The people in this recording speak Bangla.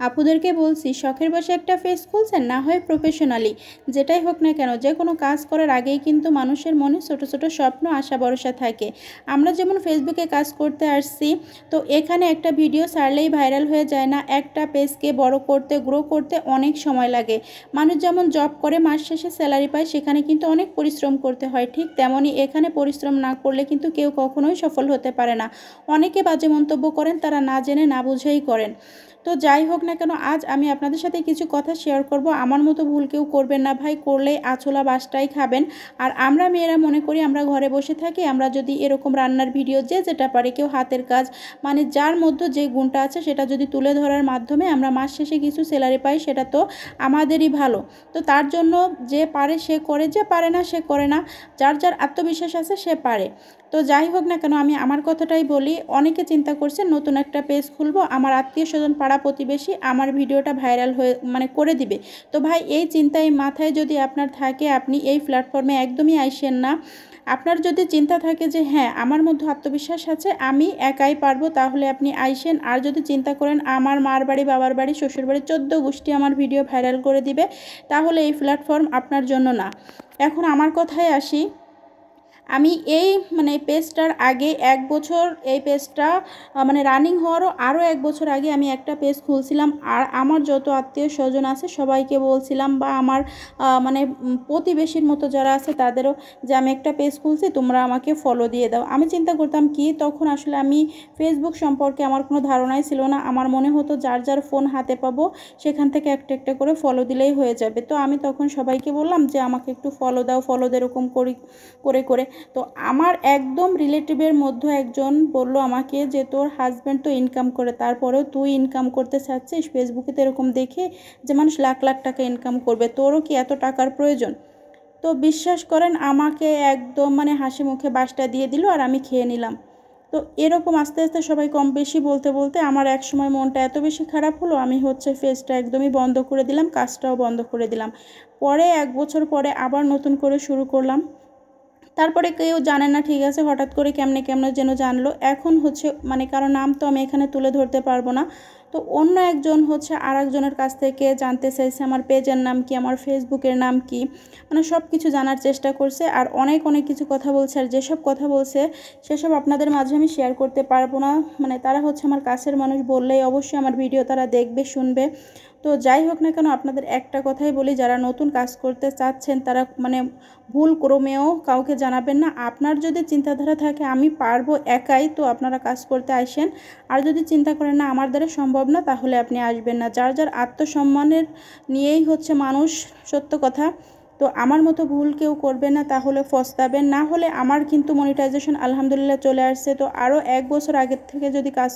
আপুদেরকে বলছি শখের বসে একটা পেজ খুলছেন, না হয় প্রফেশনালি, যেটাই হোক না কেন যে কোনো কাজ করার আগেই কিন্তু মানুষের মনে ছোট ছোট স্বপ্ন আশা ভরসা থাকে। আমরা যেমন ফেসবুকে কাজ করতে আসছি, তো এখানে একটা ভিডিও ছাড়লেই ভাইরাল হয়ে যায় না, একটা পেজকে বড় করতে গ্রো করতে অনেক সময় লাগে। মানুষ যেমন জব করে মাস শেষে স্যালারি পায়, সেখানে কিন্তু অনেক পরিশ্রম করতে হয়, ঠিক তেমনই এখানে পরিশ্রম না করলে কিন্তু কেউ কখনোই সফল হতে পারে না। অনেকে বাজে মন্তব্য করেন, তারা না জেনে না বুঝেই করেন। তো যাই হোক না কেন, আজ আমি আপনাদের সাথে কিছু কথা শেয়ার করব। আমার মতো ভুল কেউ করবেন না ভাই, করলেই আছলা বাসটাই খাবেন। আর আমরা মেয়েরা মনে করি আমরা ঘরে বসে থাকি, আমরা যদি এরকম রান্নার ভিডিও যে যেটা পারি, কেউ হাতের কাজ, মানে যার মধ্যে যে গুণটা আছে সেটা যদি তুলে ধরার মাধ্যমে আমরা মাস শেষে কিছু স্যালারি পাই, সেটা তো আমাদেরই ভালো। তো তার জন্য যে পারে সে করে, যে পারে না সে করে না, যার যার আত্মবিশ্বাস আছে সে পারে। তো যাই হোক না কেন, আমি আমার কথাটাই বলি। অনেকে চিন্তা করছে নতুন একটা পেজ খুলবো, আমার আত্মীয় স্বজন পাড়া প্রতিবেশী আমার ভিডিওটা ভাইরাল হয়ে মানে করে দিবে। তো ভাই, এই চিন্তায় মাথায় যদি আপনার থাকে, আপনি এই প্ল্যাটফর্মে একদমই আইসেন না। আপনার যদি চিন্তা থাকে যে হ্যাঁ আমার মধ্যে আত্মবিশ্বাস আছে, আমি একাই পারবো, তাহলে আপনি আইসেন। আর যদি চিন্তা করেন আমার মার বাড়ি, বাবার বাড়ি, শ্বশুর বাড়ি 14 গোষ্ঠী আমার ভিডিও ভাইরাল করে দিবে, তাহলে এই প্ল্যাটফর্ম আপনার জন্য না। এখন আমার কথায় আসি। আমি এই পেজটার আগে 1 বছর, এই পেজটা মানে রানিং হওয়ারও আরও 1 বছর আগে আমি একটা পেজ খুলছিলাম। আর আমার যত আত্মীয় স্বজন আছে সবাইকে বলছিলাম, বা আমার প্রতিবেশীর মতো যারা আছে তাদেরও, যে আমি একটা পেজ খুলছি, তোমরা আমাকে ফলো দিয়ে দাও। আমি চিন্তা করতাম কি, তখন আসলে আমি ফেসবুক সম্পর্কে আমার কোনো ধারণাই ছিল না। আমার মনে হতো যার যার ফোন হাতে পাবো সেখান থেকে একটা একটা করে ফলো দিলেই হয়ে যাবে। তো আমি তখন সবাইকে বললাম যে আমাকে একটু ফলো দাও, ফলো এরকম করি করে করে। তো আমার একদম রিলেটিভের মধ্যে একজন বলল আমাকে যে তোর হাজব্যান্ড তো ইনকাম করে, তারপরেও তুই ইনকাম করতে চাচ্ছিস, ফেসবুকে তো এরকম দেখে যে মানুষ লাখ লাখ টাকা ইনকাম করবে, তোরও কি এত টাকার প্রয়োজন? তো বিশ্বাস করেন, আমাকে একদম হাসি মুখে বাসটা দিয়ে দিল আর আমি খেয়ে নিলাম। তো এরকম আস্তে আস্তে সবাই কম বেশি বলতে বলতে আমার এক সময় মনটা এত বেশি খারাপ হলো, আমি পেজটা একদমই বন্ধ করে দিলাম, কাজটাও বন্ধ করে দিলাম। পরে 1 বছর পরে আবার নতুন করে শুরু করলাম। তারপরে কেউ জানে না, ঠিক আছে, হঠাৎ করে কেমনে কেমনে যেন জানলো। এখন কারো নাম তো আমি এখানে তুলে ধরতে পারবো না। তো অন্য একজন আর একজনের কাছ থেকে জানতে চাইছে আমার পেজের নাম কি, আমার ফেসবুকের নাম কি, সব কিছু জানার চেষ্টা করছে। আর অনেক অনেক কিছু কথা বলছে, আর যেসব কথা বলছে সেসব আপনাদের মাঝে আমি শেয়ার করতে পারবো না। তারা আমার কাছের মানুষ, বললেই অবশ্যই আমার ভিডিও তারা দেখবে, শুনবে। তো যাই হোক না কেন, আপনাদের একটা কথাই বলি, যারা নতুন কাজ করতে চাচ্ছেন তারা ভুল ক্রমেও কাউকে জানাবেন না। আপনার যদি চিন্তাধারা থাকে আমি পারবো একাই, তো আপনারা কাজ করতে আসেন। আর যদি চিন্তা করেন না আমার দ্বারা সম্ভব না, তাহলে আপনি আসবেন না। যার যার আত্মসম্মানের নিয়েই মানুষ, সত্য কথা। তো আমার মতো ভুল কেউ করবে না, তাহলে পস্তাবেন। না হলে আমার কিন্তু মনিটাইজেশন আলহামদুলিল্লাহ চলে আসছে। তো আরও 1 বছর আগের থেকে যদি কাজ